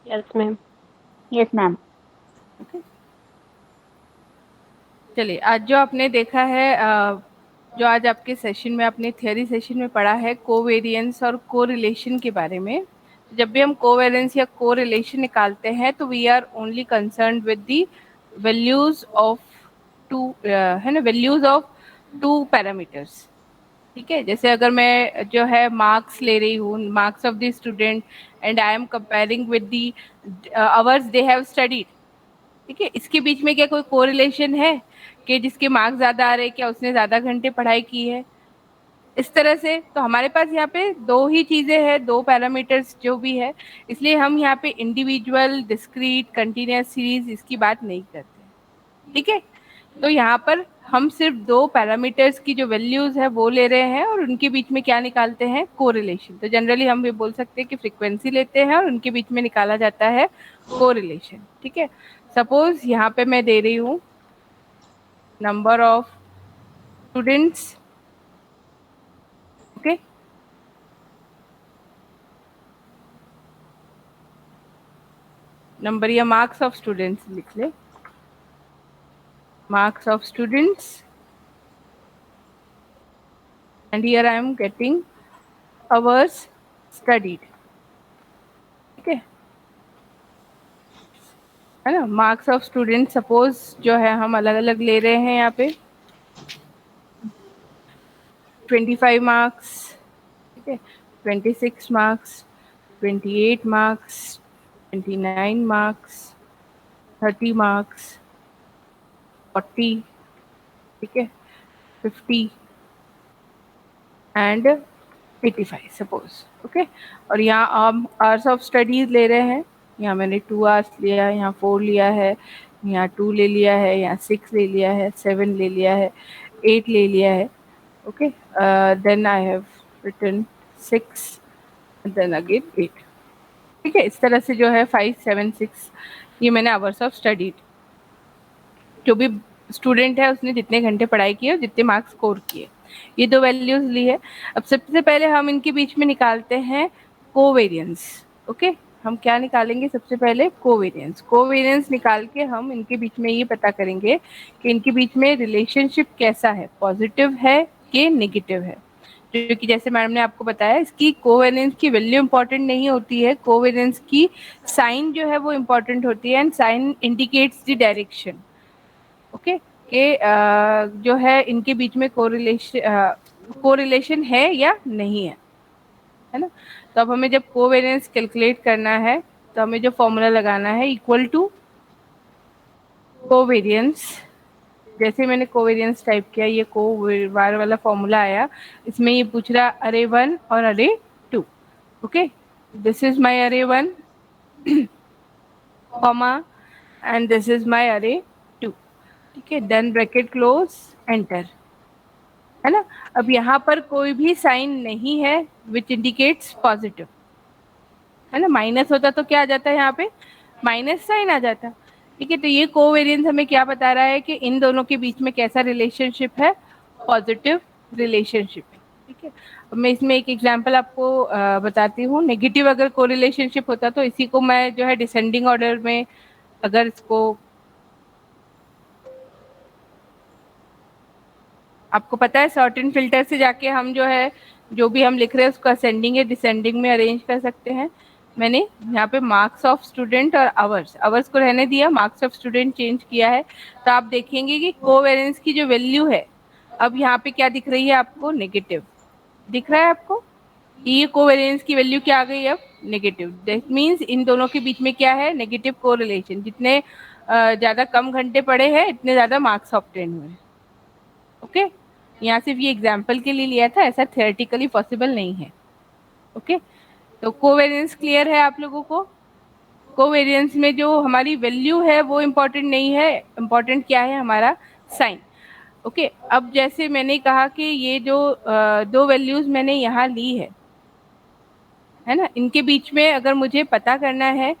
Yes ma'am. Yes ma'am. चलिए, आज जो आपने देखा है, जो आज आपके सेशन में आपने थियरी सेशन में पढ़ा है कोवेरिएंस और कोरिलेशन के बारे में। जब भी हम कोवेरिएंस या कोरिलेशन निकालते हैं तो we are only concerned with the values of two, है ना, वैल्यूज ऑफ टू पैरामीटर्स। ठीक है, जैसे अगर मैं जो है मार्क्स ले रही हूँ, marks of the student, and I am comparing with the hours they have studied. ठीक है, इसके बीच में क्या कोई कोरिलेशन है कि जिसके मार्क्स ज्यादा आ रहे हैं क्या उसने ज्यादा घंटे पढ़ाई की है? इस तरह से तो हमारे पास यहाँ पे दो ही चीजें हैं, दो पैरामीटर्स जो भी है, इसलिए हम यहाँ पे इंडिविजुअल, डिस्क्रीट, कंटिन्यूअस सीरीज इसकी बात नहीं करते। ठीक है, तो यहाँ पर हम सिर्फ दो पैरामीटर्स की जो वैल्यूज है वो ले रहे हैं और उनके बीच में क्या निकालते हैं, कोरिलेशन। तो जनरली हम ये बोल सकते हैं कि फ्रीक्वेंसी लेते हैं और उनके बीच में निकाला जाता है कोरिलेशन। ठीक है, सपोज यहाँ पे मैं दे रही हूँ number of students, okay, number या मार्क्स ऑफ स्टूडेंट्स लिख ले, marks of students, and here I am getting hours studied. ठीक है ना, मार्क्स ऑफ स्टूडेंट सपोज जो है हम अलग अलग ले रहे हैं यहाँ पे 25 मार्क्स, ठीक है, 26 मार्क्स, 28 मार्क्स, 29 मार्क्स, 30 मार्क्स, 40, ठीक है, 50 एंड 85 सपोज। ओके, और यहाँ हम आवर्स ऑफ स्टडीज ले रहे हैं, यहाँ मैंने 2 आवर्स लिया है, यहाँ 4 लिया है, यहाँ 2 ले लिया है, यहाँ 6 ले लिया है, 7 ले लिया है, 8 ले लिया है। Okay, then I have written 6 then again 8। ठीक है, इस तरह से जो है 5, 7, 6 ये मैंने आवर्स ऑफ स्टडीड, जो भी स्टूडेंट है उसने जितने घंटे पढ़ाई किए और जितने मार्क्स स्कोर किए, ये दो वैल्यूज ली है। अब सबसे पहले हम इनके बीच में निकालते हैं कोवेरिएंस। ओके, हम क्या निकालेंगे सबसे पहले, कोवेरिएंस। कोवेरिएंस निकाल के हम इनके बीच में ये पता करेंगे कि इनके बीच में रिलेशनशिप कैसा है, पॉजिटिव है कि नेगेटिव है। जो कि जैसे मैडम ने आपको बताया, इसकी कोवेरिएंस की वैल्यू इंपॉर्टेंट नहीं होती है, कोवेरिएंस की साइन जो है वो इंपॉर्टेंट होती है, and sign indicates the direction. Okay, के जो है इनके बीच में कोरिलेशन है या नहीं है ना। तो अब हमें जब कोवेरिएंस कैलकुलेट करना है तो हमें जो फॉर्मूला लगाना है, इक्वल टू कोवेरिएंस। जैसे मैंने कोवेरिएंस टाइप किया, ये बार वाला फॉर्मूला आया, इसमें ये पूछ रहा अरे 1 और अरे 2। ओके, दिस इज माय अरे 1 comma and this is my अरे 2। ठीक है, देन ब्रैकेट क्लोज, एंटर, है ना। अब यहाँ पर कोई भी साइन नहीं है विच इंडिकेट्स पॉजिटिव, है ना। माइनस होता तो क्या आ जाता है, यहाँ पे माइनस साइन आ जाता। ठीक है, तो ये कोवेरिएंस हमें क्या बता रहा है कि इन दोनों के बीच में कैसा रिलेशनशिप है, पॉजिटिव रिलेशनशिप है। ठीक है, अब मैं इसमें एक एग्जांपल आपको बताती हूँ। नेगेटिव अगर कोरिलेशनशिप होता तो इसी को मैं जो है डिसेंडिंग ऑर्डर में, अगर इसको आपको पता है सर्टेन फिल्टर से जाके हम जो है जो भी हम लिख रहे हैं उसको असेंडिंग या डिसेंडिंग में अरेंज कर सकते हैं। मैंने यहाँ पे मार्क्स ऑफ स्टूडेंट और आवर्स को रहने दिया, मार्क्स ऑफ स्टूडेंट चेंज किया है। तो आप देखेंगे कि कोवेरिएंस की जो वैल्यू है अब यहाँ पे क्या दिख रही है आपको, नेगेटिव दिख रहा है आपको। ये कोवेरिएंस की वैल्यू क्या आ गई अब, नेगेटिव। दैट मीन्स इन दोनों के बीच में क्या है, नेगेटिव कोरिलेशन। जितने ज्यादा कम घंटे पढ़े हैं इतने ज्यादा मार्क्स ऑब्टेन हुए। ओके, यहाँ सिर्फ ये एग्जाम्पल के लिए लिया था, ऐसा थियोरेटिकली पॉसिबल नहीं है। ओके, तो कोवेरिएंस क्लियर है आप लोगों को। कोवेरिएंस में जो हमारी वैल्यू है वो इम्पोर्टेंट नहीं है, इम्पोर्टेंट क्या है, हमारा साइन। ओके, अब जैसे मैंने कहा कि ये जो दो वैल्यूज मैंने यहाँ ली है ना, इनके बीच में अगर मुझे पता करना है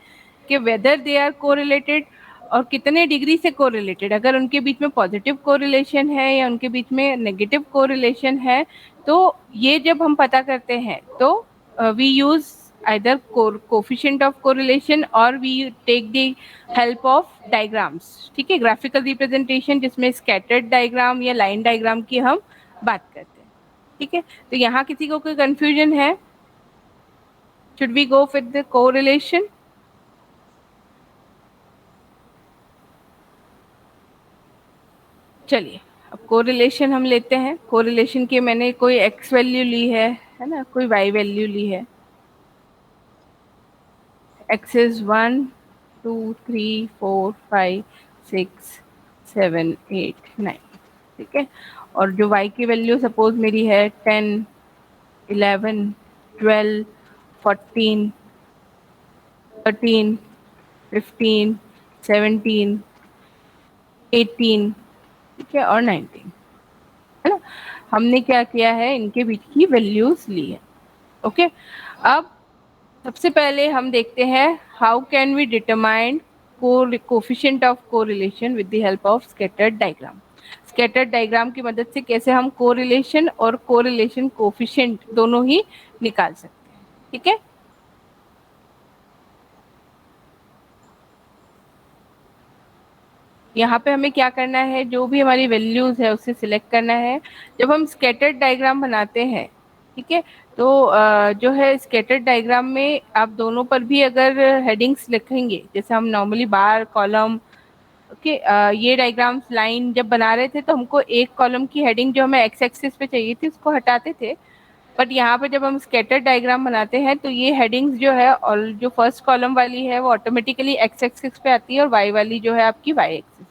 कि वेदर दे आर कोरिलेटेड और कितने डिग्री से कोरिलेटेड, अगर उनके बीच में पॉजिटिव कोरिलेशन है या उनके बीच में नेगेटिव कोरिलेशन है, तो ये जब हम पता करते हैं तो we use either coefficient of correlation or we take the help of diagrams. ठीक है, graphical representation जिसमें scattered diagram या line diagram की हम बात करते हैं. ठीक है, तो यहाँ किसी को कोई confusion है? Should we go with the correlation? चलिए, अब कोरिलेशन हम लेते हैं. कोरिलेशन की मैंने कोई x वैल्यू ली है ना, कोई y वैल्यू ली है. x is 1 2 3 4 5 6 7 8 9. ठीक है, और जो y की वैल्यू सपोज मेरी है 10 11 12 14 13 15 17 18, ठीक है, और 19, है ना. हमने क्या किया है, इनके बीच की वैल्यूज ली है. ओके, अब सबसे पहले हम देखते हैं how can we determine coefficient of correlation with the help of scattered diagram. Scattered diagram की मदद से कैसे हम कोरिलेशन और कोरिलेशन कोफिशिएंट दोनों ही निकाल सकते हैं. ठीक है, यहाँ पे हमें क्या करना है, जो भी हमारी वैल्यूज है उसे सिलेक्ट करना है. जब हम स्कैटर्ड डायग्राम बनाते हैं, ठीक है, तो जो है स्कैटर्ड डायग्राम में आप दोनों पर भी अगर हेडिंग्स लिखेंगे, जैसे हम नॉर्मली बार कॉलम, ओके, ये डायग्राम्स लाइन जब बना रहे थे तो हमको एक कॉलम की हेडिंग जो हमें एक्स एक्सिस पे चाहिए थी उसको हटाते थे. बट यहाँ पे जब हम स्कैटर्ड डायग्राम बनाते हैं तो ये हेडिंग्स जो है, और जो फर्स्ट कॉलम वाली है वो ऑटोमेटिकली एक्स एक्सिस पे आती है और वाई वाली जो है आपकी वाई एक्सिस.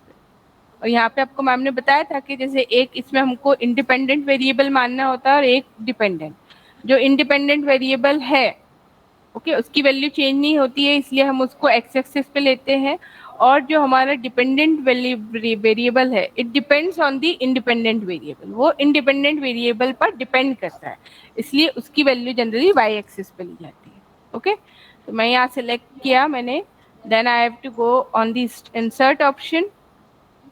और यहाँ पे आपको मैम ने बताया था कि जैसे एक इसमें हमको इंडिपेंडेंट वेरिएबल मानना होता है और एक डिपेंडेंट. जो इंडिपेंडेंट वेरिएबल है, ओके, उसकी वैल्यू चेंज नहीं होती है, इसलिए हम उसको एक्स एक्सिस पे लेते हैं. और जो हमारा डिपेंडेंट वेरिएबल है, it depends on the independent variable, वो इंडिपेंडेंट वेरिएबल पर डिपेंड करता है, इसलिए उसकी वैल्यू जनरली वाई एक्सिस पे ली जाती है. ओके, तो मैं यहाँ सेलेक्ट किया मैंने. Then I have to go on the insert option.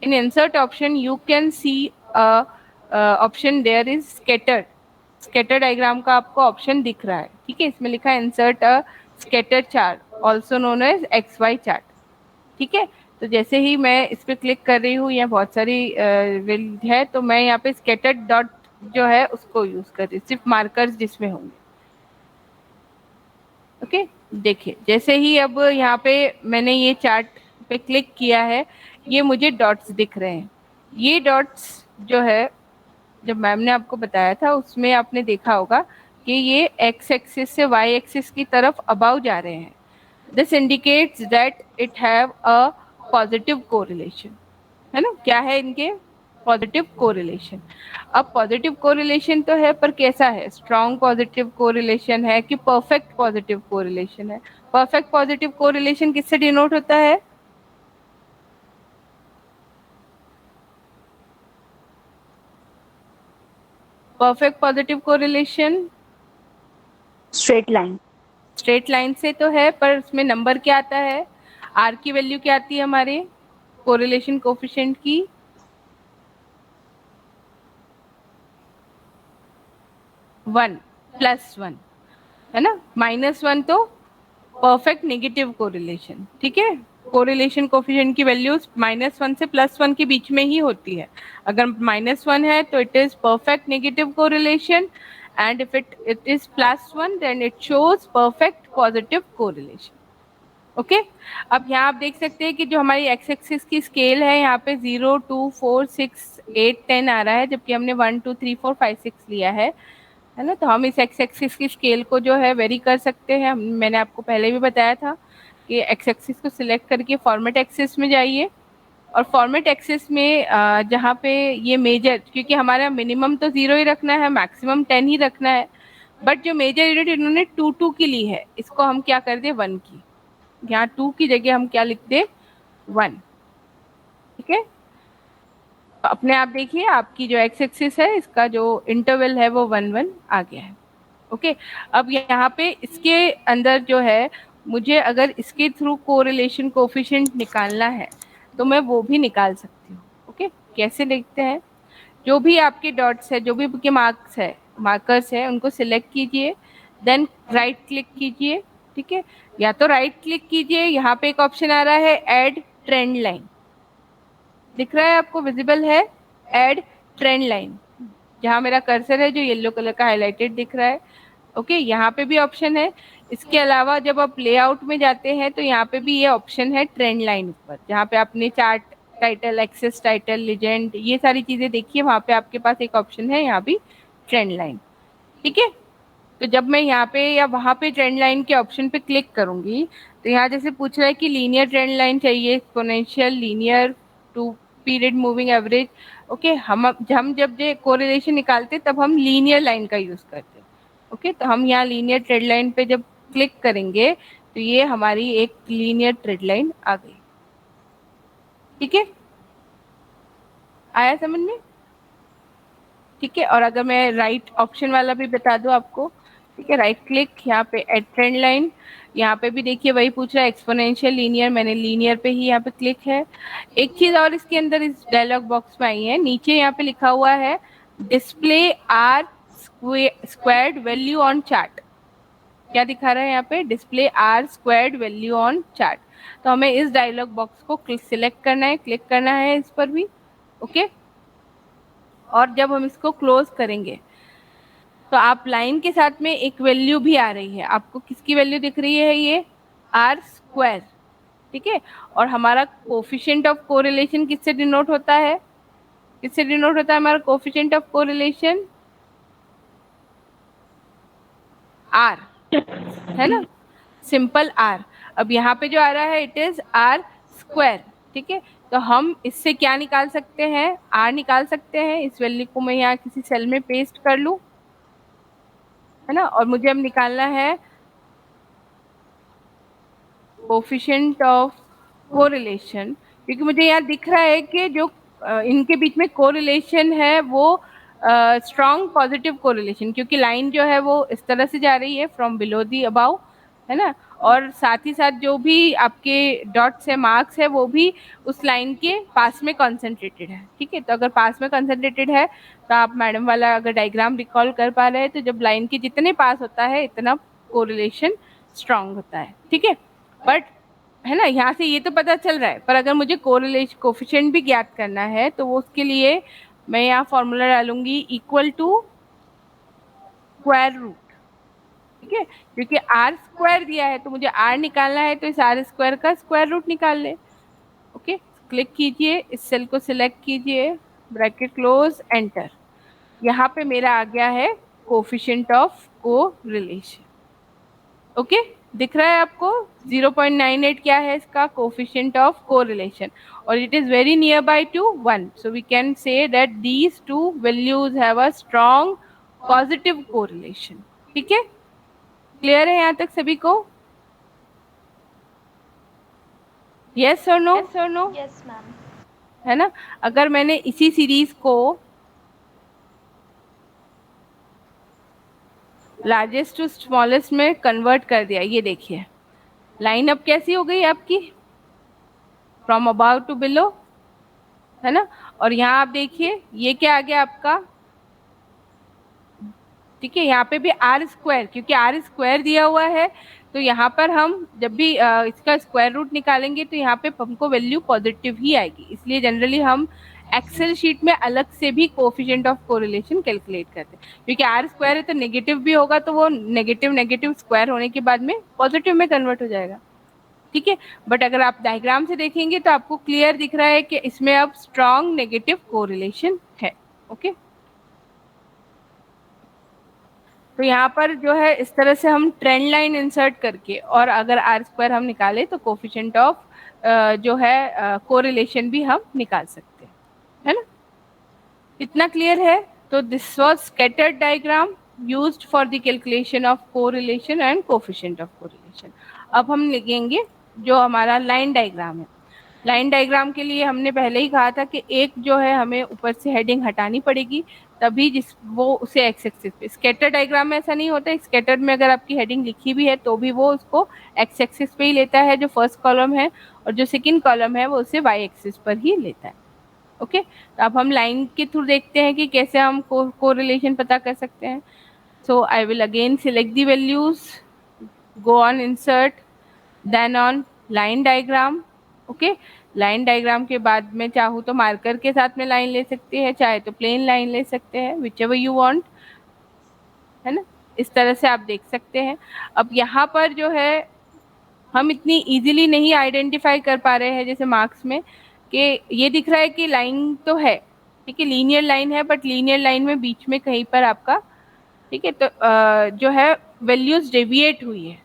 In insert option you can see a option there is scatter. Scatter diagram का आपको ऑप्शन दिख रहा है. ठीक है, इसमें लिखा है insert a scatter chart also known as XY chart. ठीक है, तो जैसे ही मैं इस पर क्लिक कर रही हूँ, यहाँ बहुत सारी है, तो मैं यहाँ पे स्केटर डॉट जो है उसको यूज कर रही हूँ, सिर्फ मार्कर्स जिसमें होंगे. ओके, देखिए जैसे ही अब यहाँ पे मैंने ये चार्ट पे क्लिक किया है, ये मुझे डॉट्स दिख रहे हैं. ये डॉट्स जो है, जब मैम ने आपको बताया था उसमें आपने देखा होगा कि ये एक्स एक्सिस से वाई एक्सिस की तरफ अबाउ जा रहे हैं. This indicates that it have a positive correlation, है ना. क्या है इनके? Positive correlation. अब पॉजिटिव कोरिलेशन तो है, पर कैसा है? स्ट्रॉन्ग पॉजिटिव कोरिलेशन है कि परफेक्ट पॉजिटिव कोरिलेशन है? परफेक्ट पॉजिटिव कोरिलेशन किससे डिनोट होता है? Perfect positive correlation straight line. Straight line से तो है, पर उसमें नंबर क्या आता है? आर की वैल्यू क्या आती है हमारे कोरिलेशन कोफिशिएंट की? 1 +1, है ना. -1 तो परफेक्ट नेगेटिव कोरिलेशन. ठीक है, कोरिलेशन कोफिशिएंट की वैल्यूज -1 से +1 के बीच में ही होती है. अगर -1 है तो it is perfect negative correlation, and if it is +1 then it shows perfect positive correlation. Okay, अब यहाँ आप देख सकते हैं कि जो हमारी एक्स एक्सिस की स्केल है, यहाँ पे 0 2 4 6 8 10 आ रहा है, जबकि हमने 1 2 3 4 5 6 लिया है ना. तो हम इस एक्स एक्सिस की स्केल को जो है वेरी कर सकते हैं. मैंने आपको पहले भी बताया था कि एक्स एक्सिस को सिलेक्ट करके फॉर्मेट एक्सिस में जाइए, और फॉर्मेट एक्सिस में जहाँ पे ये मेजर, क्योंकि हमारा मिनिमम तो 0 ही रखना है, मैक्सिमम 10 ही रखना है, बट जो मेजर यूनिट इन्होंने 2 2 की ली है, इसको हम क्या कर दे 1 की. यहाँ 2 की जगह हम क्या लिख दे 1. ठीक है, अपने आप देखिए आपकी जो एक्स एक्सिस है इसका जो इंटरवल है वो 1 1 आ गया है. ओके, अब यहाँ पे इसके अंदर जो है, मुझे अगर इसके थ्रू कोरिलेशन कोफिशिएंट निकालना है तो मैं वो भी निकाल सकती हूँ. ओके, कैसे देखते हैं? जो भी आपके डॉट्स है, जो भी आपके मार्कर्स है, उनको सिलेक्ट कीजिए, देन राइट क्लिक कीजिए, ठीक है, या तो राइट क्लिक कीजिए, यहाँ पे एक ऑप्शन आ रहा है ऐड ट्रेंड लाइन, दिख रहा है आपको, विजिबल है, ऐड ट्रेंड लाइन, जहाँ मेरा कर्सर है जो येलो कलर का हाईलाइटेड दिख रहा है। ओके, यहाँ पे भी ऑप्शन है। इसके अलावा जब आप लेआउट में जाते हैं तो यहाँ पे भी ये ऑप्शन है ट्रेंड लाइन ऊपर, जहाँ पे आपने chart title, axis title, legend, ये सारी चीजें देखिए, वहाँ पे आपके पास एक ऑप्शन है यहाँ भी ट्रेंड लाइन। ठीक है, तो जब मैं यहाँ पे या वहाँ पे ट्रेंड लाइन के ऑप्शन पे क्लिक करूंगी तो यहाँ जैसे पूछ रहा है कि लीनियर ट्रेंड लाइन चाहिए, exponential, linear, two period moving average. Okay, हम जब ये कोरिलेशन निकालते तब हम लीनियर लाइन का यूज करते हैं। ओके, तो हम यहाँ लीनियर ट्रेंड लाइन पे जब क्लिक करेंगे तो ये हमारी एक लीनियर ट्रेंड लाइन आ गई। ठीक है, आया समझ में? ठीक है, और अगर मैं राइट ऑप्शन वाला भी बता दूं आपको, ठीक है, राइट क्लिक, यहाँ पे एड ट्रेंड लाइन, यहाँ पे भी देखिए वही पूछ रहा है एक्सपोनेंशियल, लीनियर, मैंने लीनियर पे ही यहाँ पे क्लिक है। एक चीज और इसके अंदर इस डायलॉग बॉक्स में आई है, नीचे यहाँ पे लिखा हुआ है display R squared value on chart. क्या दिखा रहा है यहाँ पे? Display R squared value on chart. तो हमें इस डायलॉग बॉक्स को सिलेक्ट करना है, क्लिक करना है इस पर भी। ओके, और जब हम इसको क्लोज करेंगे तो आप लाइन के साथ में एक वैल्यू भी आ रही है, आपको किसकी वैल्यू दिख रही है? ये आर स्क्वायर। ठीक है, और हमारा कोफिशिएंट ऑफ कोरिलेशन किससे डिनोट होता है? किससे डिनोट होता है हमारा कोफिशिएंट ऑफ कोरिलेशन? आर, है ना, सिंपल आर। अब यहाँ पे जो आ रहा है इट इज आर स्क्वायर। ठीक है, तो हम इससे क्या निकाल सकते हैं? आर निकाल सकते हैं। इस वैल्यू को मैं यहाँ किसी सेल में पेस्ट कर लूं, है ना, और मुझे अब निकालना है कोफिशिएंट ऑफ कोरिलेशन, क्योंकि मुझे यहाँ दिख रहा है कि जो इनके बीच में कोरिलेशन है वो स्ट्रॉन्ग पॉजिटिव कोरिलेशन, क्योंकि लाइन जो है वो इस तरह से जा रही है फ्रॉम बिलो दी अबाउ, है ना, और साथ ही साथ जो भी आपके डॉट्स है, मार्क्स है, वो भी उस लाइन के पास में कॉन्सेंट्रेटेड है। ठीक है, तो अगर पास में कॉन्सेंट्रेटेड है तो आप मैडम वाला अगर डायग्राम रिकॉल कर पा रहे हैं तो जब लाइन के जितने पास होता है इतना कोरिलेशन स्ट्रॉन्ग होता है। ठीक है, बट है ना, यहाँ से ये तो पता चल रहा है, पर अगर मुझे कोरिलेशन कोफिशिएंट भी ज्ञात करना है तो वो उसके लिए मैं यहाँ फॉर्मूला डालूंगी इक्वल टू स्क्वायर रूट। ठीक है, क्योंकि आर स्क्वायर दिया है तो मुझे आर निकालना है, तो इस आर स्क्वायर का स्क्वायर रूट निकाल ले। ओके, क्लिक कीजिए, इस सेल को सिलेक्ट कीजिए, ब्रैकेट क्लोज, एंटर। यहाँ पे मेरा आ गया है कोफिशिएंट ऑफ कोरिलेशन। ओके, दिख रहा है आपको? 0.98 क्या है इसका कोफिशिएंट ऑफ कोरिलेशन, और it is very near by to 1, so we can say that these two values have a strong positive correlation. ठीक है, क्लियर है यहाँ तक सभी को? यस और नो? Yes ma'am. है ना, अगर मैंने इसी सीरीज को लार्जेस्ट टू स्मॉलेस्ट में कन्वर्ट कर दिया, ये देखिए लाइन अब कैसी हो गई आपकी, फ्रॉम अबाव टू बिलो, है ना, और यहाँ आप देखिए ये क्या आ गया आपका, ठीक है, यहाँ पे भी आर स्क्वायर, क्योंकि आर स्क्वायर दिया हुआ है तो यहाँ पर हम जब भी इसका स्क्वायर रूट निकालेंगे तो यहाँ पे हमको वैल्यू पॉजिटिव ही आएगी, इसलिए जनरली हम एक्सेल शीट में अलग से भी कोफिशिएंट ऑफ कोरिलेशन कैलकुलेट करते हैं, क्योंकि आर स्क्वायर है तो नेगेटिव भी होगा तो वो नेगेटिव नेगेटिव स्क्वायर होने के बाद में पॉजिटिव में कन्वर्ट हो जाएगा। ठीक है, बट अगर आप डायग्राम से देखेंगे तो आपको क्लियर दिख रहा है कि इसमें अब स्ट्रॉन्ग नेगेटिव कोरिलेशन है। ओके, तो यहाँ पर जो है इस तरह से हम ट्रेंड लाइन इंसर्ट करके और अगर आर स्क्वायर हम निकाले तो कोफिशिएंट ऑफ जो है कोरिलेशन भी हम निकाल सकते हैं, है ना, इतना क्लियर है? तो this was scattered diagram used for the calculation of correlation and coefficient of correlation. अब हम लिखेंगे जो हमारा लाइन डायग्राम है। लाइन डायग्राम के लिए हमने पहले ही कहा था कि एक जो है हमें ऊपर से हेडिंग हटानी पड़ेगी, तभी जिस वो उसे एक्स एक्सिस पे, स्कैटर डायग्राम में ऐसा नहीं होता, स्कैटर में अगर आपकी हेडिंग लिखी भी है तो भी वो उसको एक्स एक्सिस पे ही लेता है जो फर्स्ट कॉलम है, और जो सेकंड कॉलम है वो उसे वाई एक्सिस पर ही लेता है। ओके, तो अब हम लाइन के थ्रू देखते हैं कि कैसे हम कोरिलेशन पता कर सकते हैं। So I will again select the values go on insert, then on line diagram. Okay, line diagram के बाद में चाहूँ तो मार्कर के साथ में लाइन ले सकते हैं, चाहे तो प्लेन लाइन ले सकते हैं, विच एवर यू वांट, है ना। इस तरह से आप देख सकते हैं। अब यहाँ पर जो है हम इतनी इजीली नहीं आइडेंटिफाई कर पा रहे हैं जैसे मार्क्स में, कि ये दिख रहा है कि लाइन तो है, ठीक है, लीनियर लाइन है, बट लीनियर लाइन में बीच में कहीं पर आपका, ठीक है, तो जो है वैल्यूज डेविएट हुई है।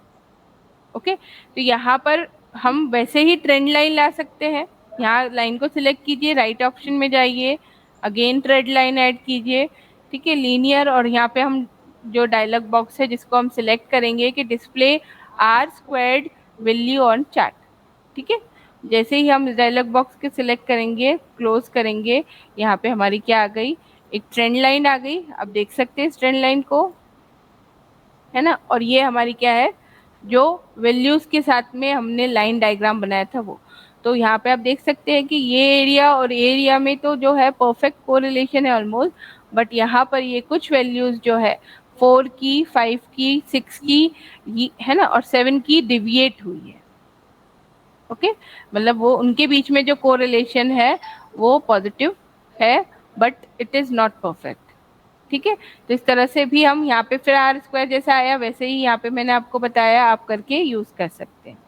ओके, तो यहाँ पर हम वैसे ही ट्रेंड लाइन ला सकते हैं। यहाँ लाइन को सिलेक्ट कीजिए, राइट ऑप्शन में जाइए, अगेन ट्रेंड लाइन ऐड कीजिए, ठीक है, लीनियर, और यहाँ पे हम जो डायलॉग बॉक्स है जिसको हम सिलेक्ट करेंगे कि display R squared value on chart, ठीक है। जैसे ही हम डायलॉग बॉक्स के सिलेक्ट करेंगे, क्लोज करेंगे, यहाँ पे हमारी क्या आ गई, एक ट्रेंड लाइन आ गई। आप देख सकते हैं इस ट्रेंड लाइन को, है ना। और ये हमारी क्या है, जो वैल्यूज के साथ में हमने लाइन डायग्राम बनाया था वो। तो यहाँ पे आप देख सकते हैं कि ये एरिया और एरिया में तो जो है परफेक्ट कोरिलेशन है ऑलमोस्ट, बट यहाँ पर ये कुछ वैल्यूज जो है 4 की, 5 की, 6 की, है ना, और 7 की डिविएट हुई है। ओके, मतलब वो उनके बीच में जो कोरिलेशन है वो पॉजिटिव है, but it is not perfect, ठीक है। तो इस तरह से भी हम यहाँ पे फिर आर स्क्वायर जैसा आया वैसे ही यहाँ पे मैंने आपको बताया, आप करके यूज कर सकते हैं।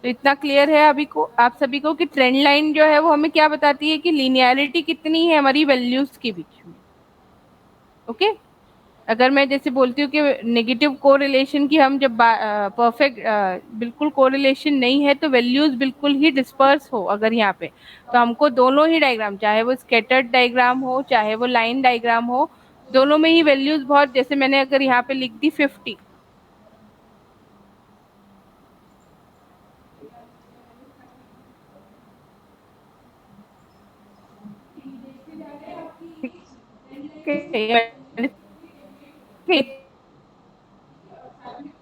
तो इतना क्लियर है अभी को आप सभी को कि ट्रेंड लाइन जो है वो हमें क्या बताती है कि लीनियरिटी कितनी है हमारी वैल्यूज के बीच में। ओके, अगर मैं जैसे बोलती हूँ कि नेगेटिव कोरिलेशन की हम जब परफेक्ट बिल्कुल कोरिलेशन नहीं है तो वैल्यूज बिल्कुल ही डिस्पर्स हो अगर यहाँ पे, तो हमको दोनों ही डायग्राम, चाहे वो स्कैटर्ड डायग्राम हो चाहे वो लाइन डायग्राम हो, दोनों में ही वैल्यूज बहुत, जैसे मैंने अगर यहाँ पे लिख दी 50,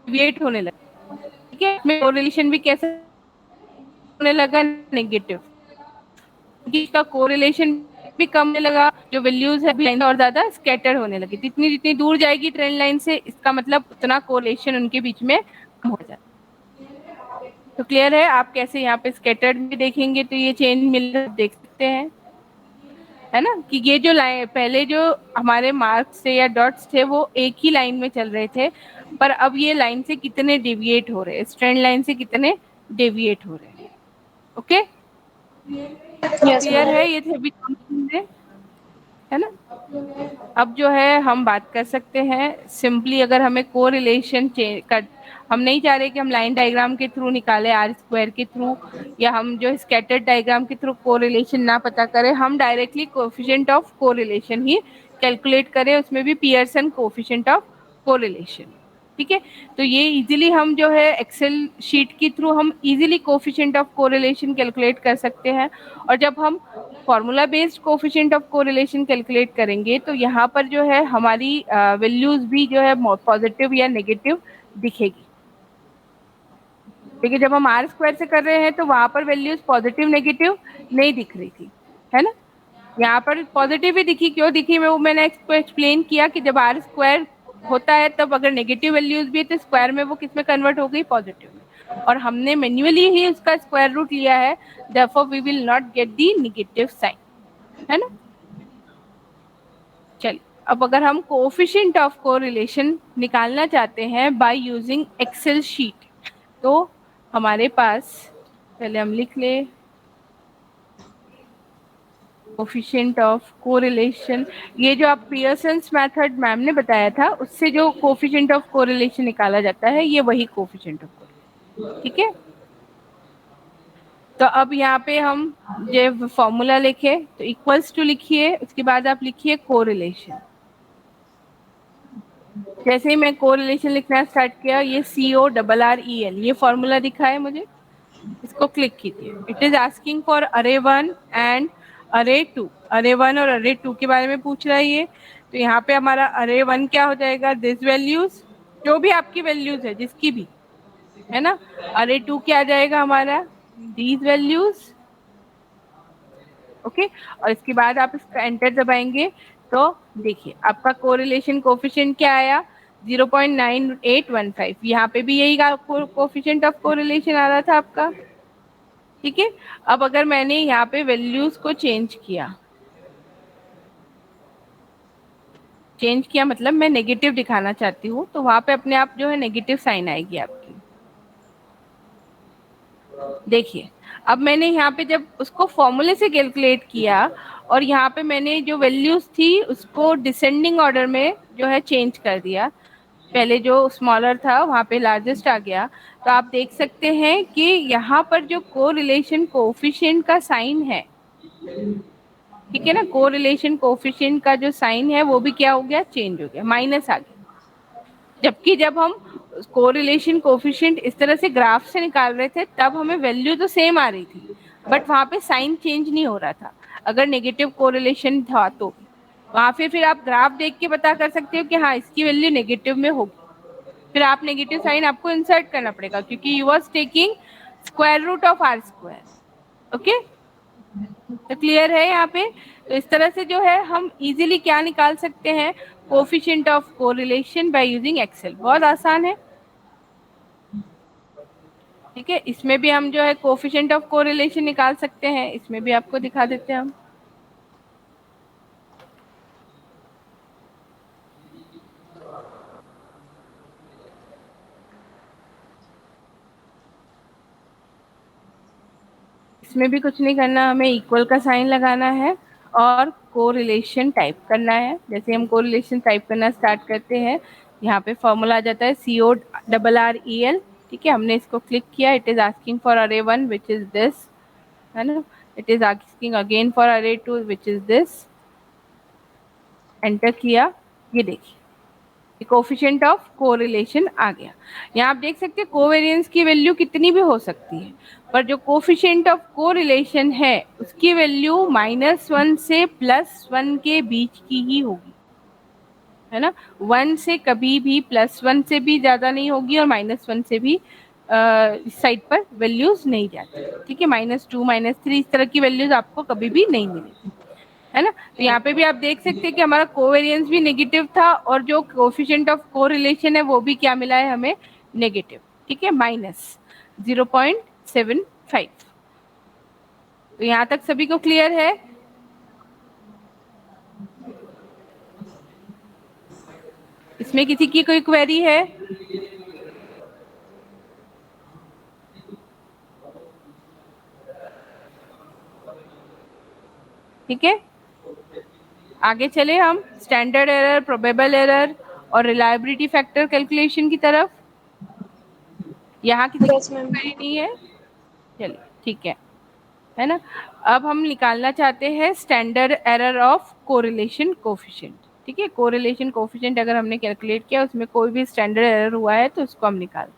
डेविएट होने लगा, ठीक है, इसमें कोरिलेशन भी कैसे होने लगा, नेगेटिव, क्योंकि इसका कोरिलेशन भी कम होने लगा, जो वैल्यूज है लाइन और ज्यादा स्कैटर होने लगी। जितनी जितनी दूर जाएगी ट्रेंड लाइन से, इसका मतलब उतना कोरिलेशन उनके बीच में कम हो जाता है। तो क्लियर है, आप कैसे यहाँ पे स्कैटर्ड भी देखेंगे तो ये चेंज मिल देख सकते हैं, है ना, कि ये जो लाइन पहले जो हमारे मार्क्स थे या डॉट्स थे वो एक ही लाइन में चल रहे थे, पर अब ये लाइन से कितने डेविएट हो रहे हैं, स्ट्रेंड लाइन से कितने डेविएट हो रहे हैं। Okay, yes clear ma'am. है, ये थे अभी दोनों चीजें, है ना। अब जो है हम बात कर सकते हैं सिंपली, अगर हमें कोरिलेशन कर, हम नहीं चाह रहे कि हम लाइन डायग्राम के थ्रू निकालें आर स्क्वायर के थ्रू, या हम जो स्कैटर्ड डायग्राम के थ्रू कोरिलेशन ना पता करें, हम directly coefficient of correlation he calculate करें, उसमें भी पियर्सन कोएफिशिएंट ऑफ कोरिलेशन, ठीक है। तो ये इजीली हम जो है एक्सेल शीट के थ्रू हम easily coefficient of correlation calculate कर सकते हैं। और जब हम formula based coefficient of correlation calculate करेंगे तो यहाँ पर जो है हमारी वैल्यूज भी जो है पॉजिटिव या नेगेटिव दिखेगी। देखिए, जब हम आर स्क्वायर से कर रहे हैं तो वहां पर वैल्यूज पॉजिटिव नेगेटिव नहीं दिख रही थी, है ना। यहाँ पर पॉजिटिव ही दिखी, क्यों दिखी मैं वो मैंने एक्सप्लेन किया कि जब आर स्क्वायर होता है तब अगर नेगेटिव वैल्यूज भी है तो स्क्वायर में वो किस में कन्वर्ट हो गई, पॉजिटिव में, और हमने मैन्युअली ही उसका स्क्वायर रूट लिया है, therefore we will not get the negative sign, है ना। चलिए, अब अगर हम कोएफिशिएंट ऑफ कोरिलेशन निकालना चाहते हैं बाय यूजिंग एक्सेल शीट, तो हमारे पास, पहले हम लिख ले कोफिशिएंट ऑफ कोरिलेशन, ये जो आप पियर्सन्स मेथड मैम ने बताया था उससे जो कोफिशिएंट ऑफ कोरिलेशन निकाला जाता है ये वही कोफिशिएंट ऑफ कोरिलेशन, ठीक है। तो अब यहाँ पे हम जो फॉर्मूला लिखे तो इक्वल्स टू लिखिए, उसके बाद आप लिखिए कोरिलेशन। जैसे ही मैं कोरिलेशन लिखना स्टार्ट किया, ये CORREL ये फॉर्मूला दिखा है मुझे, इसको क्लिक कीजिए। इट इज आस्किंग फॉर अरे 1 एंड अरे 2, अरे 1 और अरे 2 के बारे में पूछ रहा है ये। तो यहाँ पे हमारा अरे 1 क्या हो जाएगा, दिस वैल्यूज, जो भी आपकी वैल्यूज है जिसकी भी, है ना। अरे 2 क्या आ जाएगा हमारा, दीज वैल्यूज, ओके। और इसके बाद आप इसका एंटर दबाएंगे तो देखिए आपका कोरिलेशन कोफिशिएंट क्या आया, 0.9815, यहाँ पे भी यही कोफिशिएंट ऑफ कोरिलेशन आ रहा था आपका। ठीक है, अब अगर मैंने यहाँ पे वैल्यूज को चेंज किया, मतलब मैं नेगेटिव दिखाना चाहती हूँ, तो वहां पे अपने आप जो है नेगेटिव साइन आएगी आपकी। देखिए, अब मैंने यहाँ पे जब उसको फॉर्मूले से कैलकुलेट किया और यहाँ पे मैंने जो वैल्यूज थी उसको डिसेंडिंग ऑर्डर में जो है चेंज कर दिया, पहले जो स्मॉलर था वहाँ पे लार्जेस्ट आ गया, तो आप देख सकते हैं कि यहाँ पर जो कोरिलेशन कोएफिशिएंट का साइन है, ठीक है ना, कोरिलेशन कोएफिशिएंट का जो साइन है वो भी क्या हो गया, चेंज हो गया, माइनस आ गया। जबकि जब हम कोरिलेशन कोएफिशिएंट इस तरह से ग्राफ से निकाल रहे थे तब हमें वैल्यू तो सेम आ रही थी, बट वहां पे साइन चेंज नहीं हो रहा था। अगर नेगेटिव कोरिलेशन था तो वहां फिर आप ग्राफ देख के पता कर सकते हो कि हाँ इसकी वैल्यू नेगेटिव में होगी, फिर आप नेगेटिव साइन आपको इंसर्ट करना पड़ेगा क्योंकि you was taking square root of R square. Okay, तो क्लियर है यहाँ पे। तो इस तरह से जो है हम इजीली क्या निकाल सकते हैं, coefficient of correlation by using Excel, बहुत आसान है। ठीक है, इसमें भी हम जो है कोफिशिएंट ऑफ कोरिलेशन निकाल सकते हैं, इसमें भी आपको दिखा देते हैं हम। इसमें भी कुछ नहीं करना, हमें इक्वल का साइन लगाना है और कोरिलेशन टाइप करना है। जैसे हम कोरिलेशन टाइप करना स्टार्ट करते हैं, यहाँ पे फॉर्मूला आ जाता है CORREL। ठीक है, हमने इसको क्लिक किया, इट इज आस्किंग फॉर अरे 1 विच इज दिस, है ना, it is asking again for अरे 2 विच इज दिस, एंटर किया, ये देखिए कोफिशिएंट ऑफ कोरिलेशन आ गया। यहाँ आप देख सकते हैं कोवेरियंस की वैल्यू कितनी भी हो सकती है, पर जो कोफिशिएंट ऑफ कोरिलेशन है उसकी वैल्यू -1 से +1 के बीच की ही होगी, है ना, 1 से कभी भी, +1 से भी ज्यादा नहीं होगी और -1 से भी इस साइड पर वैल्यूज नहीं जाती। ठीक है, -2 -3 इस तरह की वैल्यूज आपको कभी भी नहीं मिलेगी, है ना। तो यहाँ पे भी आप देख सकते हैं कि हमारा कोवेरियंस भी नेगेटिव था और जो कोफिशिएंट ऑफ कोरिलेशन है वो भी क्या मिला है हमें, नेगेटिव। ठीक है, -0.75। तो यहाँ तक सभी को क्लियर है। इसमें किसी की कोई क्वेरी है? ठीक है, आगे चले हम स्टैंडर्ड एरर, प्रोबेबल एरर और रिलायबिलिटी फैक्टर कैलकुलेशन की तरफ। यहाँ किसी की यस मैम। क्वेरी नहीं है, चलिए ठीक है ना। अब हम निकालना चाहते हैं standard error of correlation coefficient. ठीक है, कोरिलेशन कोफिशिएंट अगर हमने कैलकुलेट किया उसमें कोई भी स्टैंडर्ड एरर हुआ है तो उसको हम निकाल,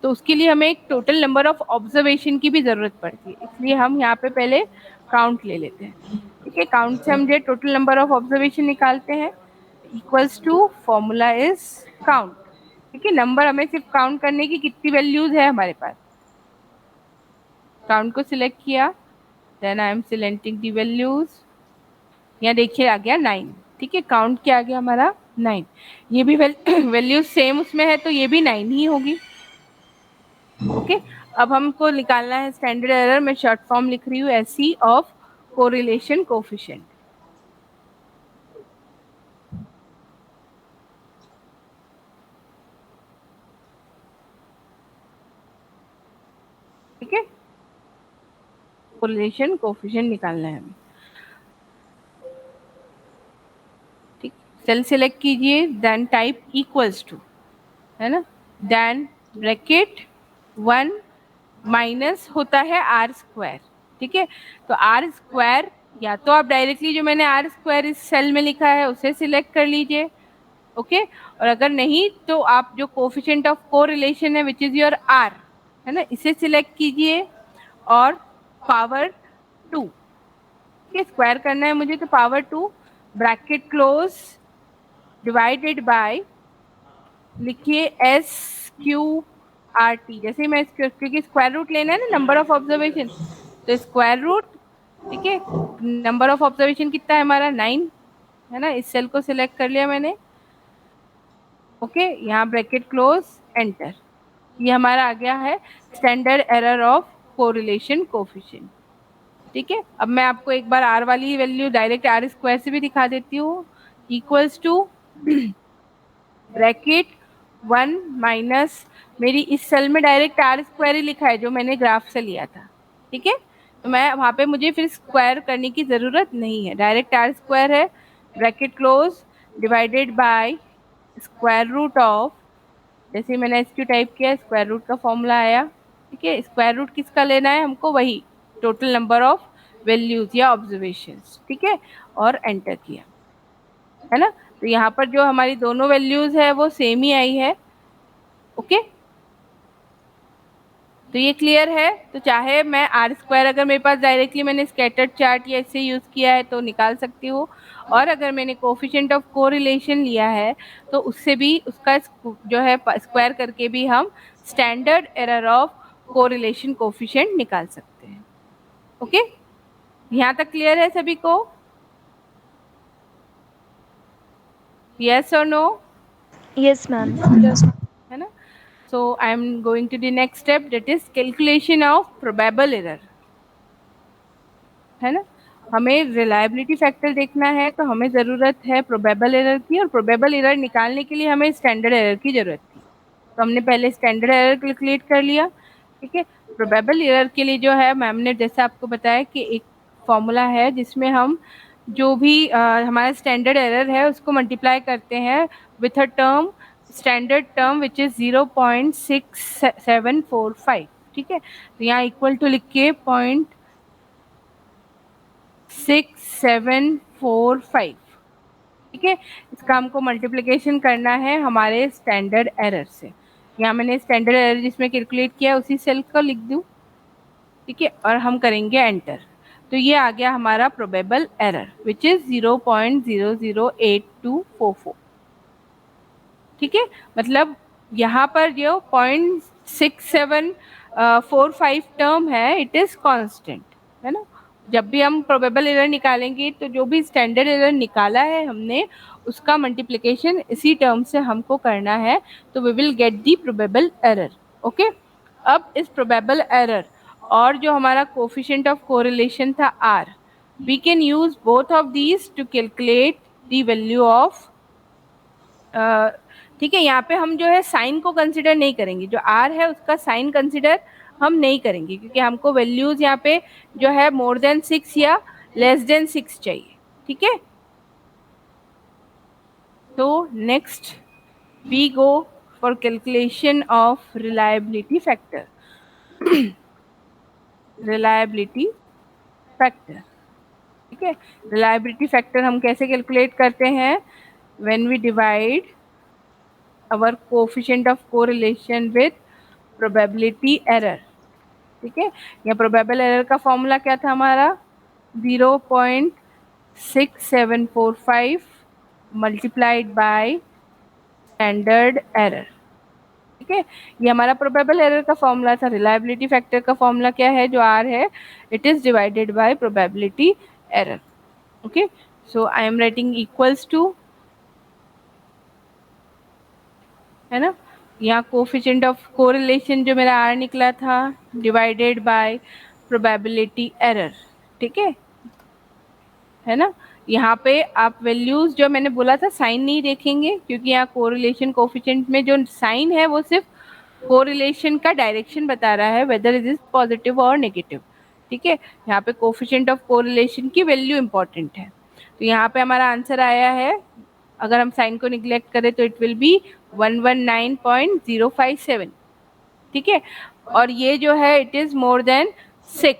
तो उसके लिए हमें एक टोटल नंबर ऑफ ऑब्जर्वेशन की भी जरूरत पड़ती है, इसलिए हम यहाँ पे पहले काउंट ले लेते हैं। ठीक है, काउंट से हम जो टोटल नंबर ऑफ ऑब्जर्वेशन निकालते हैं, equals to formula is count. ठीक है, नंबर हमें सिर्फ काउंट करने की कितनी वैल्यूज है हमारे पास, काउंट को सिलेक्ट किया, then I am selecting the values, यहाँ देखिए आ गया 9। ठीक है, काउंट क्या आ गया हमारा 9, ये भी वैल्यूज सेम उसमें है तो ये भी 9 ही होगी। ओके, अब हमको निकालना है स्टैंडर्ड एरर, मैं शॉर्ट फॉर्म लिख रही हूँ SC ऑफ कोरिलेशन कोफिशिएंट। ठीक है, कोरिलेशन कोफिशिएंट निकालना है हमें। ठीक, सेल सिलेक्ट कीजिए, देन टाइप इक्वल्स टू, है ना, देन ब्रैकेट 1 माइनस होता है आर स्क्वायर। ठीक है, तो आर स्क्वायर या तो आप डायरेक्टली जो मैंने आर स्क्वायर इस सेल में लिखा है उसे सिलेक्ट कर लीजिए, ओके, और अगर नहीं तो आप जो कोफिशिएंट ऑफ कोरिलेशन है विच इज योर आर, है ना, इसे सिलेक्ट कीजिए और पावर 2, ठीक है, स्क्वायर करना है मुझे तो power 2, bracket close, divided bye, लिखिए SQRT, जैसे मैं क्योंकि स्क्वायर रूट लेना है ना नंबर ऑफ ऑब्जर्वेशन, तो स्क्वायर रूट, ठीक है, नंबर ऑफ ऑब्जर्वेशन कितना है हमारा 9, है ना, इस सेल को सिलेक्ट कर लिया मैंने, ओके, यहाँ ब्रैकेट क्लोज, एंटर। ये हमारा आ गया है standard error of correlation coefficient. ठीक है, अब मैं आपको एक बार आर वाली वैल्यू डायरेक्ट आर स्क्वायर से भी दिखा देती हूँ। इक्वल्स टू ब्रैकेट 1 माइनस, मेरी इस सेल में डायरेक्ट आर स्क्वायर ही लिखा है जो मैंने ग्राफ से लिया था। ठीक है, तो मैं वहां पे मुझे फिर स्क्वायर करने की जरूरत नहीं है, डायरेक्ट आर स्क्वायर है, bracket close, divided by square root of, जैसे मैंने एस क्यू टाइप किया स्क्वायर रूट का फॉर्मूला आया। ठीक है, स्क्वायर रूट किसका लेना है हमको, वही टोटल नंबर ऑफ वैल्यूज या ऑब्जर्वेशंस। ठीक है, और एंटर किया, है ना। तो यहाँ पर जो हमारी दोनों वैल्यूज है वो सेम ही आई है। ओके, तो ये क्लियर है। तो चाहे मैं आर स्क्वायर, अगर मेरे पास डायरेक्टली मैंने स्कैटर्ड चार्ट या इससे यूज किया है तो निकाल सकती हूँ, और अगर मैंने कोफिशिएंट ऑफ कोरिलेशन लिया है तो उससे भी उसका जो है स्क्वायर करके भी हम standard error of correlation coefficient निकाल सकते हैं। ओके, यहाँ तक क्लियर है सभी को? यस और नो? Yes, ma'am. Yes. है ना। So I am going to the next step, that is calculation of probable error, है ना। हमें रिलायबिलिटी फैक्टर देखना है तो हमें ज़रूरत है प्रोबेबल एरर की, और प्रोबेबल एरर निकालने के लिए हमें स्टैंडर्ड एरर की ज़रूरत थी। तो हमने पहले स्टैंडर्ड एरर कैलकुलेट कर लिया। ठीक है, प्रोबेबल एरर के लिए जो है मैम ने जैसे आपको बताया कि एक फॉर्मूला है जिसमें हम जो भी हमारा स्टैंडर्ड एरर है उसको मल्टीप्लाई करते हैं with a term, standard term which is 0.6745। ठीक है, तो यहाँ इक्वल टू लिख के 0.6745। ठीक है, इसका हमको मल्टीप्लिकेशन करना है हमारे स्टैंडर्ड एरर से। यहाँ मैंने स्टैंडर्ड एरर जिसमें कैलकुलेट किया उसी सेल को लिख दूँ। ठीक है, और हम करेंगे एंटर। तो ये आ गया हमारा प्रोबेबल एरर विच इज 0.008244। ठीक है, मतलब यहाँ पर जो 0.6745 टर्म है इट इज कांस्टेंट, है ना। जब भी हम प्रोबेबल एरर निकालेंगे तो जो भी स्टैंडर्ड एरर निकाला है हमने उसका मल्टीप्लिकेशन इसी टर्म से हमको करना है, तो we will get the probable error. Okay, अब इस प्रोबेबल एरर और जो हमारा कोफिशिएंट ऑफ कोरिलेशन था R, we can use both of these two calculate the value of. ठीक है, यहाँ पे हम जो है साइन को कंसिडर नहीं करेंगे, जो आर है उसका साइन कंसिडर हम नहीं करेंगे, क्योंकि हमको वैल्यूज यहाँ पे जो है मोर देन 6 या लेस देन 6 चाहिए। ठीक है, तो next we go for calculation of reliability factor. Reliability factor, ठीक है, रिलायबिलिटी फैक्टर हम कैसे कैलकुलेट करते हैं, when we divide our coefficient of correlation with probability error। ठीक है, यह प्रोबेबल एरर का फॉर्मूला क्या था हमारा, 0.6745 मल्टीप्लाइड बाय स्टैंडर्ड एरर। ठीक है, ये हमारा प्रोबेबल एरर का फॉर्मूला था। रिलायबिलिटी फैक्टर का फॉर्मूला क्या है, जो आर है, it is divided by probability error. Okay, so I am writing equals to, है ना, यहाँ कोफिशिएंट ऑफ कोरिलेशन जो मेरा आर निकला था डिवाइडेड बाय प्रोबेबिलिटी एरर। ठीक है ना। यहाँ पे आप वैल्यूज जो मैंने बोला था साइन नहीं देखेंगे, क्योंकि यहाँ कोरिलेशन कोफिशिएंट में जो साइन है वो सिर्फ कोरिलेशन का डायरेक्शन बता रहा है, वेदर इट इज पॉजिटिव और नेगेटिव। ठीक है, यहाँ पे कोफिशिएंट ऑफ कोरिलेशन की वैल्यू इंपॉर्टेंट है। तो यहाँ पे हमारा आंसर आया है, अगर हम साइन को निग्लेक्ट करें तो इट विल बी 119.057। ठीक है, और ये जो है इट इज मोर देन 6,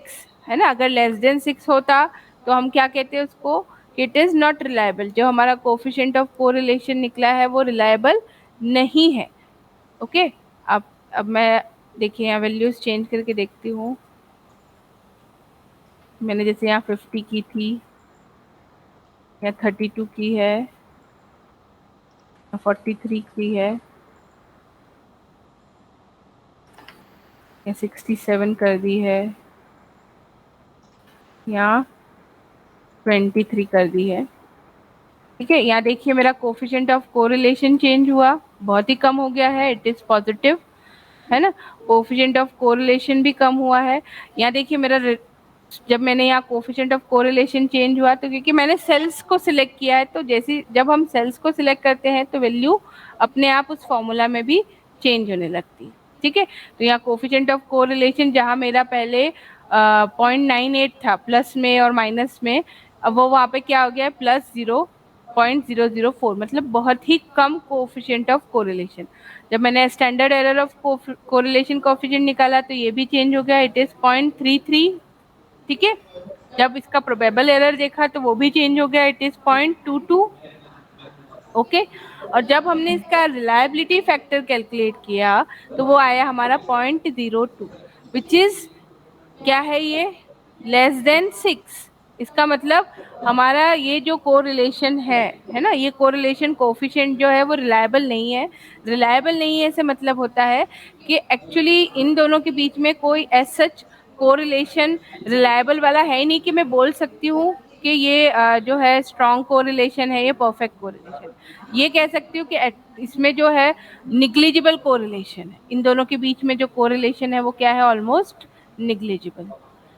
है ना। अगर लेस देन 6 होता तो हम क्या कहते हैं उसको, इट इज नॉट रिलायबल। जो हमारा कोफिशिएंट ऑफ कोरिलेशन निकला है वो रिलायबल नहीं है। ओके, अब मैं देखिए यहाँ वैल्यूज चेंज करके देखती हूँ। मैंने जैसे यहाँ 50 की थी या 32 की है, 43 की है या 67 कर दी है या 23 कर दी है। ठीक है, यहाँ देखिए मेरा कोफिशिएंट ऑफ कोरिलेशन चेंज हुआ। बहुत ही कम हो गया है, इट इज पॉजिटिव, है ना। कोफिशिएंट ऑफ कोरिलेशन भी कम हुआ है। यहाँ देखिए मेरा जब मैंने यहाँ कोफिशिएंट ऑफ कोरिलेशन चेंज हुआ तो क्योंकि मैंने सेल्स को सिलेक्ट किया है, तो जैसे जब हम सेल्स को सिलेक्ट करते हैं तो वैल्यू अपने आप उस फॉर्मूला में भी चेंज होने लगती है, ठीक है। तो यहाँ कोफिशिएंट ऑफ कोरिलेशन जहाँ मेरा पहले 0.98 था प्लस में और माइनस में, अब वो वहाँ पे क्या हो गया है +0.004, मतलब बहुत ही कम कोफिशिएंट ऑफ कोरिलेशन। जब मैंने standard error of correlation coefficient निकाला तो ये भी चेंज हो गया, इट इज 0.33, ठीक है। जब इसका प्रोबेबल एरर देखा तो वो भी चेंज हो गया, इट इज 0.22, ओके। और जब हमने इसका रिलायबिलिटी फैक्टर कैलकुलेट किया तो वो आया हमारा 0.02, विच इज क्या है ये, <6। इसका मतलब हमारा ये जो कोरिलेशन है ना, ये कोरिलेशन कोफिशिएंट जो है वो रिलायबल नहीं है। रिलायबल नहीं है से मतलब होता है कि एक्चुअली इन दोनों के बीच में कोई एज सच कोरिलेशन रिलायबल वाला है ही नहीं कि मैं बोल सकती हूँ कि ये जो है स्ट्रॉन्ग कोरिलेशन है, ये परफेक्ट कोरिलेशन। ये कह सकती हूँ कि इसमें जो है निग्लिजिबल कोरिलेशन है, इन दोनों के बीच में जो कोरिलेशन है वो क्या है, ऑलमोस्ट निग्लिजिबल,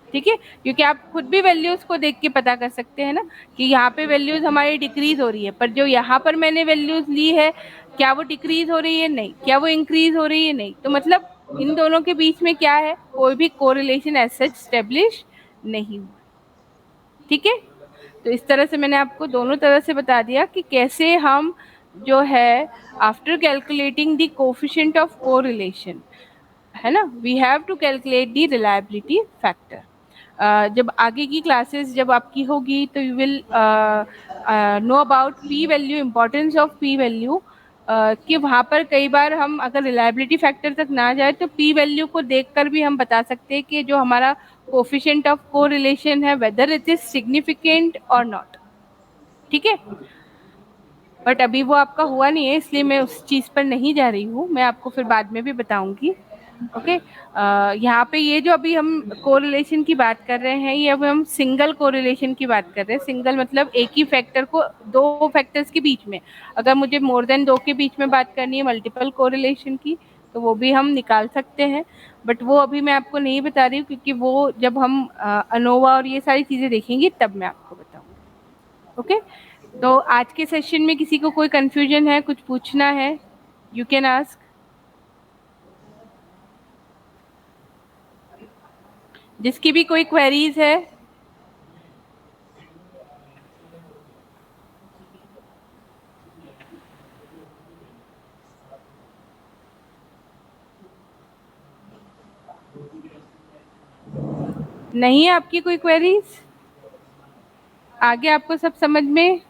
ठीक है। क्योंकि आप खुद भी वैल्यूज को देख के पता कर सकते हैं ना कि यहाँ पे वैल्यूज हमारी डिक्रीज हो रही है, पर जो यहाँ पर मैंने वैल्यूज ली है क्या वो डिक्रीज हो रही है, नहीं। क्या वो इंक्रीज हो रही है, नहीं। तो मतलब इन दोनों के बीच में क्या है, कोई भी कोरिलेशन एज सच स्टेब्लिश नहीं हुआ, ठीक है। तो इस तरह से मैंने आपको दोनों तरह से बता दिया कि कैसे हम जो है after calculating the coefficient of correlation, है ना, we have to calculate the reliability factor. जब आगे की क्लासेस जब आपकी होगी तो you will know about P value, importance of P value, कि वहाँ पर कई बार हम अगर रिलायबिलिटी फैक्टर तक ना जाए तो पी वैल्यू को देखकर भी हम बता सकते हैं कि जो हमारा कोफिशिएंट ऑफ कोरिलेशन है वेदर इट इज सिग्निफिकेंट और नॉट, ठीक है। बट अभी वो आपका हुआ नहीं है इसलिए मैं उस चीज़ पर नहीं जा रही हूँ, मैं आपको फिर बाद में भी बताऊंगी, ओके। यहाँ पे ये जो अभी हम कोरिलेशन की बात कर रहे हैं, ये अब हम सिंगल कोरिलेशन की बात कर रहे हैं। सिंगल मतलब एक ही फैक्टर को दो फैक्टर्स के बीच में, अगर मुझे मोर देन दो के बीच में बात करनी है मल्टीपल कोरिलेशन की तो वो भी हम निकाल सकते हैं, बट वो अभी मैं आपको नहीं बता रही हूँ क्योंकि वो जब हम अनोवा और ये सारी चीज़ें देखेंगे तब मैं आपको बताऊँगी, ओके। तो आज के सेशन में किसी को कोई कंफ्यूजन है, कुछ पूछना है, यू कैन आस्क। जिसकी भी कोई क्वेरीज है। नहीं है आपकी कोई क्वेरीज? आगे आपको सब समझ में